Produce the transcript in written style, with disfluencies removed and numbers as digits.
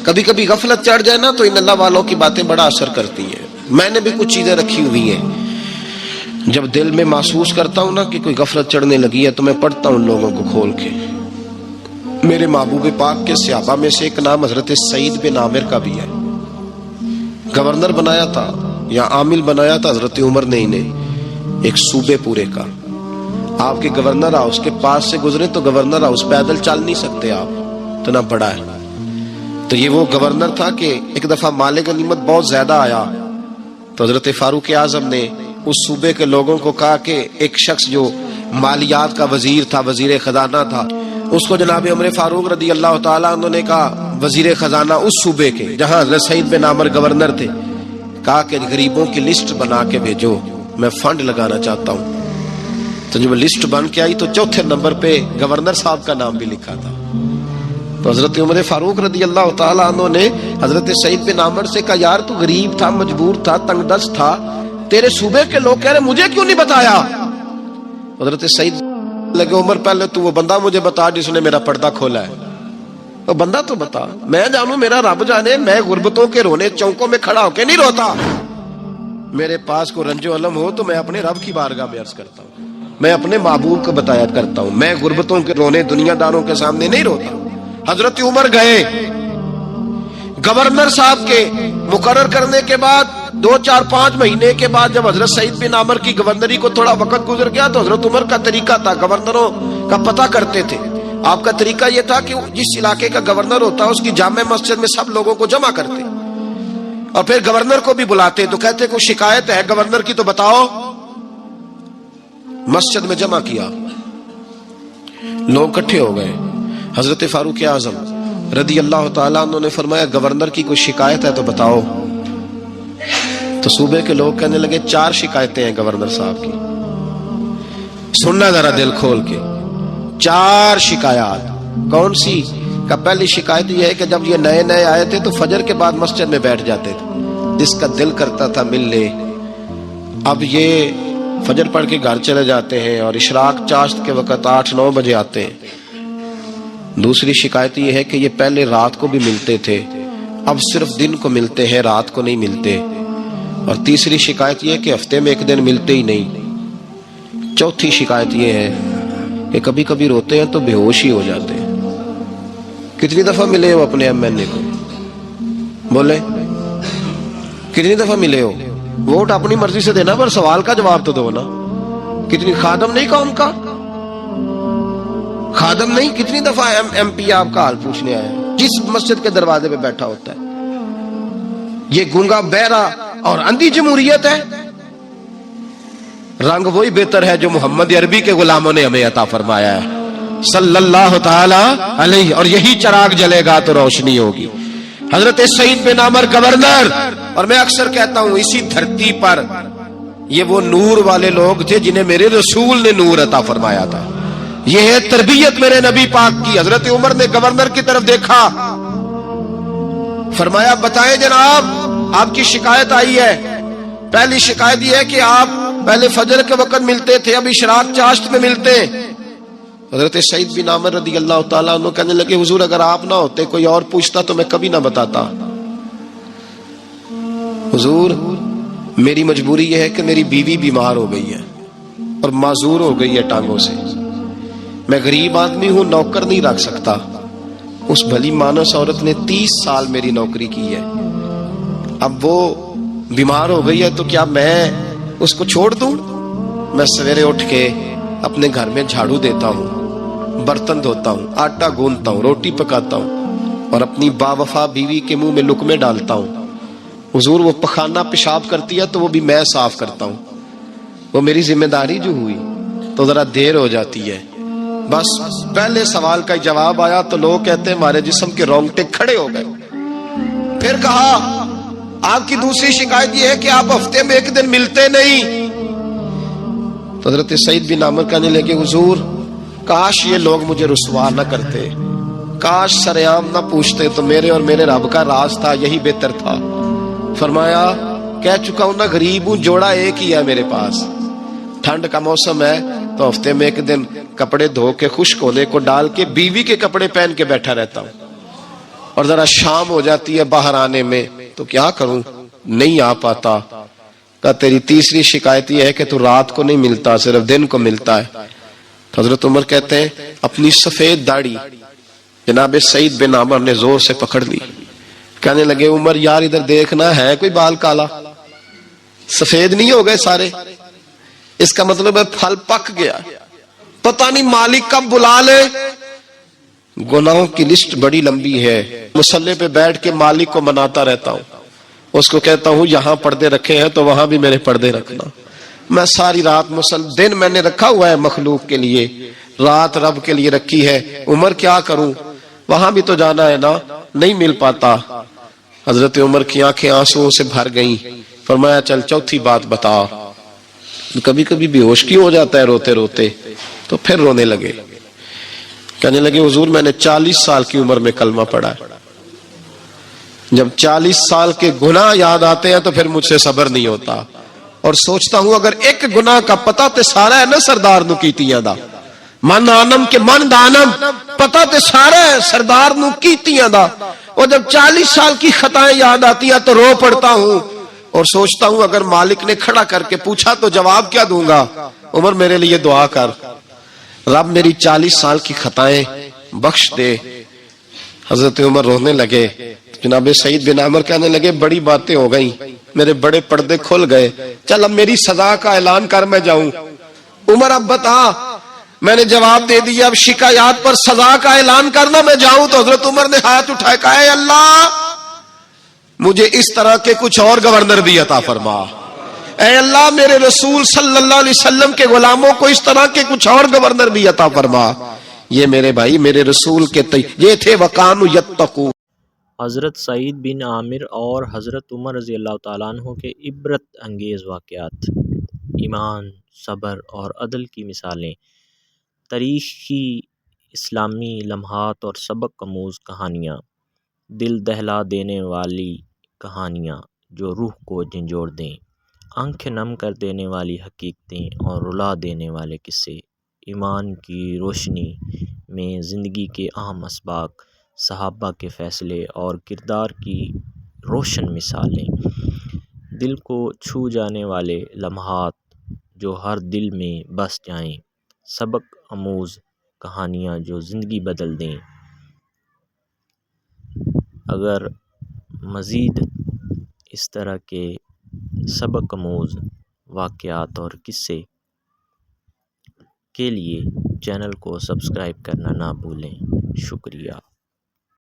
کبھی کبھی غفلت چڑھ جائے نا تو ان اللہ والوں کی باتیں بڑا اثر کرتی ہیں. میں نے بھی کچھ چیزیں رکھی ہوئی ہیں، جب دل میں محسوس کرتا ہوں نا کہ کوئی غفلت چڑھنے لگی ہے تو میں پڑھتا ہوں لوگوں کو کھول کے. میرے محبوب پاک کے صحابہ میں سے ایک نام حضرت سعید بن عامر کا بھی ہے. گورنر بنایا تھا یا عامل بنایا تھا حضرت عمر نے انہیں ایک صوبے پورے کا. آپ کے گورنر ہاؤس کے پاس سے گزرے تو گورنر ہاؤس پیدل چل نہیں سکتے آپ، اتنا بڑا ہے. تو یہ وہ گورنر تھا کہ ایک دفعہ مال غنیمت بہت زیادہ آیا تو حضرت فاروق اعظم نے اس صوبے کے لوگوں کو کہا کہ ایک شخص جو مالیات کا وزیر تھا، وزیر خزانہ تھا، اس کو جناب عمر فاروق رضی اللہ تعالیٰ عنہ نے کہا وزیر خزانہ اس صوبے کے جہاں حضرت سعید بن عامر گورنر تھے، کہا کہ غریبوں کی لسٹ بنا کے بھیجو، میں فنڈ لگانا چاہتا ہوں. تو جب لسٹ بن کے آئی تو چوتھے نمبر پہ گورنر صاحب کا نام بھی لکھا تھا. تو حضرت عمر فاروق رضی اللہ تعالیٰ عنہ نے حضرت سعید بن عامر سے کہا یار تو غریب تھا، مجبور تھا، تنگ دست تھا، تیرے صوبے کے لوگ کہہ رہے مجھے کیوں نہیں بتایا؟ حضرت سعید لگے عمر پہلے تو وہ بندہ مجھے بتا جس نے میرا پردہ کھولا ہے، وہ بندہ تو بتا، میں جانوں میرا رب جانے، میں غربتوں کے رونے چوکوں میں کھڑا ہو کے نہیں روتا. میرے پاس کو رنج و علم ہو تو میں اپنے رب کی بارگاہ میں عرض کرتا ہوں، میں اپنے محبوب کو بتایا کرتا ہوں، میں غربتوں کے رونے دنیا داروں کے سامنے نہیں روتا. حضرت عمر گئے، گورنر صاحب کے مقرر کرنے کے بعد 2-4-5 مہینے کے بعد جب حضرت سعید بن عامر کی گورنری کو تھوڑا وقت گزر گیا تو حضرت عمر کا طریقہ تھا، گورنروں کا پتہ کرتے تھے. آپ کا طریقہ یہ تھا کہ جس علاقے کا گورنر ہوتا اس کی جامع مسجد میں سب لوگوں کو جمع کرتے اور پھر گورنر کو بھی بلاتے تو کہتے کوئی شکایت ہے گورنر کی تو بتاؤ. مسجد میں جمع کیا، لوگ اکٹھے ہو گئے. حضرت فاروق اعظم رضی اللہ تعالیٰ عنہ نے فرمایا گورنر کی کوئی شکایت ہے تو بتاؤ. تو صوبے کے لوگ کہنے لگے 4 شکایتیں ہیں گورنر صاحب کی. سننا ذرا دل کھول کے، 4 شکایات. کون سی؟ کہ پہلی شکایت یہ ہے کہ جب یہ نئے نئے آئے تھے تو فجر کے بعد مسجد میں بیٹھ جاتے تھے، جس کا دل کرتا تھا مل لے. اب یہ فجر پڑھ کے گھر چلے جاتے ہیں اور اشراق چاشت کے وقت 8-9 بجے آتے ہیں. دوسری شکایت یہ ہے کہ یہ پہلے رات کو بھی ملتے تھے، اب صرف دن کو ملتے ہیں، رات کو نہیں ملتے. اور تیسری شکایت یہ ہے کہ ہفتے میں 1 دن ملتے ہی نہیں. چوتھی شکایت یہ ہے کہ کبھی کبھی روتے ہیں تو بے ہوش ہی ہو جاتے ہیں. کتنی دفعہ ملے ہو اپنے ایم این اے کو؟ بولے کتنی دفعہ ملے ہو؟ ووٹ اپنی مرضی سے دینا پر سوال کا جواب تو دو نا. کتنی خادم نہیں قوم کا؟ خادم نہیں، کتنی دفعہ ایم پی آپ کا حال پوچھنے آیا جس مسجد کے دروازے پہ بیٹھا ہوتا ہے؟ یہ گونگا بہرا اور اندھی جمہوریت ہے؟ رنگ وہی بہتر ہے جو محمد عربی کے غلاموں نے ہمیں عطا فرمایا ہے صلی اللہ تعالی علیہ، اور یہی چراغ جلے گا تو روشنی ہوگی. حضرت سعید بن عامر گورنر، اور میں اکثر کہتا ہوں اسی دھرتی پر یہ وہ نور والے لوگ تھے جنہیں میرے رسول نے نور عطا فرمایا تھا. یہ ہے تربیت میرے نبی پاک کی. حضرت عمر نے گورنر کی طرف دیکھا، فرمایا بتائیں جناب آپ کی شکایت آئی ہے. پہلی شکایت یہ ہے کہ آپ پہلے فجر کے وقت ملتے تھے، اب اشراق چاشت میں ملتے. حضرت سعید بن عامر رضی اللہ تعالیٰ عنہ کہنے لگے حضور اگر آپ نہ ہوتے کوئی اور پوچھتا تو میں کبھی نہ بتاتا. حضور میری مجبوری یہ ہے کہ میری بیوی بیمار ہو گئی ہے اور معذور ہو گئی ہے ٹانگوں سے، میں غریب آدمی ہوں، نوکر نہیں رکھ سکتا. اس بھلی مانس عورت نے 30 سال میری نوکری کی ہے، اب وہ بیمار ہو گئی ہے تو کیا میں اس کو چھوڑ دوں؟ میں سویرے اٹھ کے اپنے گھر میں جھاڑو دیتا ہوں، برتن دھوتا ہوں، آٹا گوندتا ہوں، روٹی پکاتا ہوں اور اپنی باوفا بیوی کے منہ میں لقمے ڈالتا ہوں. حضور وہ پخانہ پیشاب کرتی ہے تو وہ بھی میں صاف کرتا ہوں. وہ میری ذمہ داری جو ہوئی تو ذرا دیر ہو جاتی ہے. بس پہلے سوال کا جواب آیا تو لوگ کہتے ہیں ہمارے جسم کے رونگٹے کھڑے ہو گئے. پھر کہا آپ کی دوسری شکایت یہ ہے کہ آپ ہفتے میں 1 دن ملتے نہیں. تو حضرت سعید بن عامر کہنے لگے حضور کاش یہ لوگ مجھے رسوا نہ کرتے، کاش سریعام نہ پوچھتے تو میرے اور میرے رب کا راز تھا، یہی بہتر تھا. فرمایا کہہ چکا ہوں نا غریب ہوں، جوڑا ایک ہی ہے میرے پاس. ٹھنڈ کا موسم ہے تو ہفتے میں 1 دن کپڑے دھو کے خشک ہونے کو ڈال کے بیوی کے کپڑے پہن کے بیٹھا رہتا ہوں. اور ذرا شام ہو جاتی ہے باہر آنے میں تو کیا کروں، نہیں آ پاتا. کہا تیری تیسری شکایت یہ ہے کہ تو رات کو نہیں ملتا، صرف دن کو ملتا ہے. حضرت عمر کہتے ہیں اپنی سفید داڑھی جناب سعید بن عامر نے زور سے پکڑ لی. کہنے لگے عمر یار ادھر دیکھنا ہے کوئی بال کالا، سفید نہیں ہو گئے سارے؟ اس کا مطلب ہے پھل پک گیا، پتہ نہیں مالک کب بلا لے. گناہوں کی لسٹ بڑی لمبی ہے. مصلی پہ بیٹھ کے مالک کو مناتا رہتا ہوں، اس کو کہتا ہوں یہاں پردے رکھے ہیں تو وہاں بھی میرے پردے رکھنا. میں ساری رات دن میں نے رکھا ہوا ہے مخلوق کے لیے، رات رب کے لیے رکھی ہے. عمر کیا کروں، وہاں بھی تو جانا ہے نا، نہیں مل پاتا. حضرت عمر کی آنکھیں آنسوؤں سے بھر گئیں. فرمایا چل چوتھی بات بتا. کبھی کبھی بے ہوش کی ہو جاتا ہے روتے روتے، تو پھر رونے لگے. کہنے لگے حضور میں نے 40 سال کی عمر میں کلمہ پڑھا ہے. جب 40 سال کے گناہ یاد آتے ہیں تو پھر مجھ سے صبر نہیں ہوتا، اور سوچتا ہوں اگر ایک گناہ کا پتہ تے سارا ہے نا سردار نو کیتیاں دا، من آنم کے من دانم، پتہ تے سارا ہے سردار نو کیتیاں دا، اور جب 40 سال کی خطائیں یاد آتی ہیں تو رو پڑتا ہوں اور سوچتا ہوں اگر مالک نے کھڑا کر کے پوچھا تو جواب کیا دوں گا. عمر میرے لیے دعا کر، رب میری 40 سال کی خطائیں بخش دے. حضرت عمر رونے لگے. جناب سعید بن عامر کہنے لگے بڑی باتیں ہو گئیں، میرے بڑے پردے کھل گئے، چل اب میری سزا کا اعلان کر میں جاؤں. عمر اب بتا. میں نے جواب دے دیا اب شکایات پر سزا کا اعلان کرنا میں جاؤں. تو حضرت عمر نے ہاتھ اٹھائے کہا اے اللہ مجھے اس طرح کے کچھ اور گورنر بھی عطا فرما. اے اللہ میرے رسول صلی اللہ علیہ وسلم کے غلاموں کو اس طرح کے کچھ اور گورنر بھی عطا فرما. یہ میرے بھائی میرے رسول کے یہ تھے وَقَانُوا يَتَّقُونَ. حضرت سعید بن عامر اور حضرت عمر رضی اللہ تعالیٰ عنہ کے عبرت انگیز واقعات، ایمان، صبر اور عدل کی مثالیں، تاریخی اسلامی لمحات اور سبق آموز کہانیاں، دل دہلا دینے والی کہانیاں جو روح کو جھنجھوڑ دیں، آنکھیں نم کر دینے والی حقیقتیں اور رلا دینے والے قصے، ایمان کی روشنی میں زندگی کے اہم اسباق، صحابہ کے فیصلے اور کردار کی روشن مثالیں، دل کو چھو جانے والے لمحات جو ہر دل میں بس جائیں، سبق آموز کہانیاں جو زندگی بدل دیں. اگر مزید اس طرح کے سبق آموز واقعات اور قصے کے لیے چینل کو سبسکرائب کرنا نہ بھولیں. شکریہ.